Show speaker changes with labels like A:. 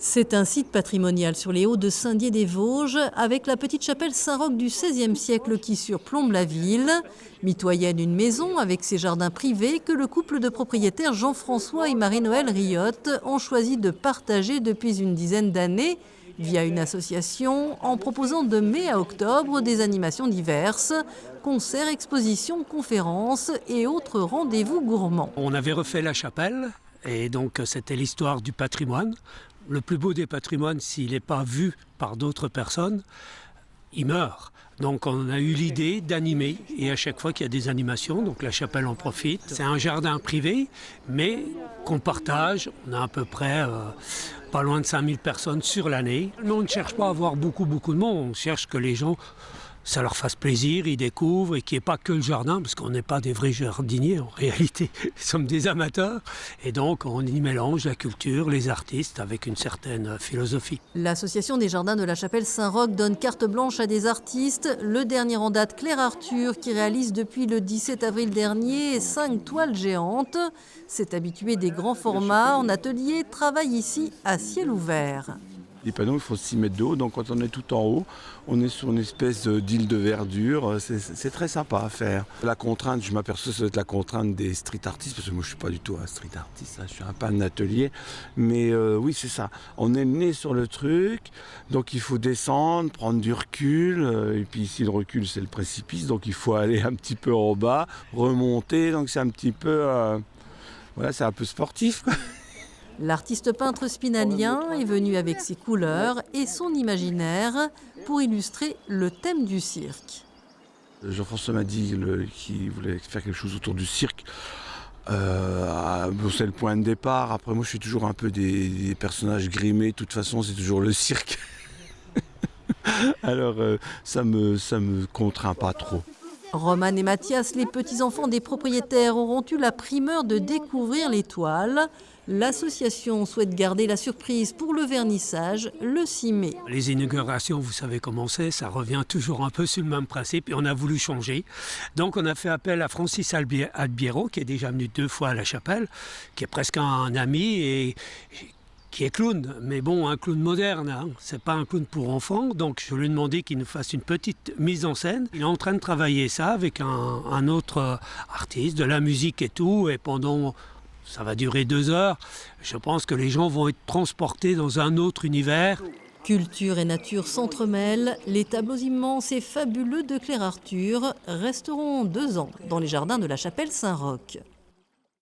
A: C'est un site patrimonial sur les hauts de Saint-Dié-des-Vosges, avec la petite chapelle Saint-Roch du XVIe siècle qui surplombe la ville. Mitoyenne une maison avec ses jardins privés que le couple de propriétaires Jean-François et Marie-Noël Riotte ont choisi de partager depuis une dizaine d'années via une association en proposant de mai à octobre des animations diverses, concerts, expositions, conférences et autres rendez-vous gourmands.
B: On avait refait la chapelle et donc c'était l'histoire du patrimoine. Le plus beau des patrimoines, s'il n'est pas vu par d'autres personnes, il meurt. Donc on a eu l'idée d'animer, et à chaque fois qu'il y a des animations, donc la chapelle en profite. C'est un jardin privé, mais qu'on partage. On a à peu près pas loin de 5000 personnes sur l'année. Mais on ne cherche pas à avoir beaucoup de monde, on cherche que les gens, ça leur fasse plaisir, ils découvrent, et qu'il n'y ait pas que le jardin, parce qu'on n'est pas des vrais jardiniers en réalité, nous sommes des amateurs, et donc on y mélange la culture, les artistes, avec une certaine philosophie.
A: L'association des jardins de la chapelle Saint-Roch donne carte blanche à des artistes. Le dernier en date, Claire Arthur, qui réalise depuis le 17 avril dernier 5 toiles géantes. Cet habitué des grands formats en atelier travaille ici à ciel ouvert.
C: Les panneaux, il faut 6 mètres de haut, donc quand on est tout en haut, on est sur une espèce d'île de verdure, c'est très sympa à faire. La contrainte, je m'aperçois que ça doit être la contrainte des street artistes, parce que moi je ne suis pas du tout un street artiste, je suis un peu un atelier, mais oui c'est ça, on est né sur le truc, donc il faut descendre, prendre du recul, et puis ici le recul c'est le précipice, donc il faut aller un petit peu en bas, remonter, donc c'est un petit peu, voilà, c'est un peu sportif quoi.
A: L'artiste peintre spinalien est venu avec ses couleurs et son imaginaire pour illustrer le thème du cirque.
C: Jean-François m'a dit qu'il voulait faire quelque chose autour du cirque. C'est le point de départ. Après, moi, je suis toujours un peu des personnages grimés. De toute façon, c'est toujours le cirque. Alors, ça me contraint pas trop.
A: Roman et Mathias, les petits-enfants des propriétaires, auront eu la primeur de découvrir les toiles. L'association souhaite garder la surprise pour le vernissage le 6 mai.
B: Les inaugurations, vous savez comment c'est, ça revient toujours un peu sur le même principe et on a voulu changer. Donc on a fait appel à Francis Albiero, qui est déjà venu 2 fois à la chapelle, qui est presque un ami et qui est clown, mais bon, un clown moderne, hein. C'est pas un clown pour enfants, donc je lui ai demandé qu'il nous fasse une petite mise en scène. Il est en train de travailler ça avec un autre artiste, de la musique et tout, et pendant... Ça va durer 2 heures. Je pense que les gens vont être transportés dans un autre univers.
A: Culture et nature s'entremêlent. Les tableaux immenses et fabuleux de Claire Arthur resteront 2 ans dans les jardins de la chapelle Saint-Roch.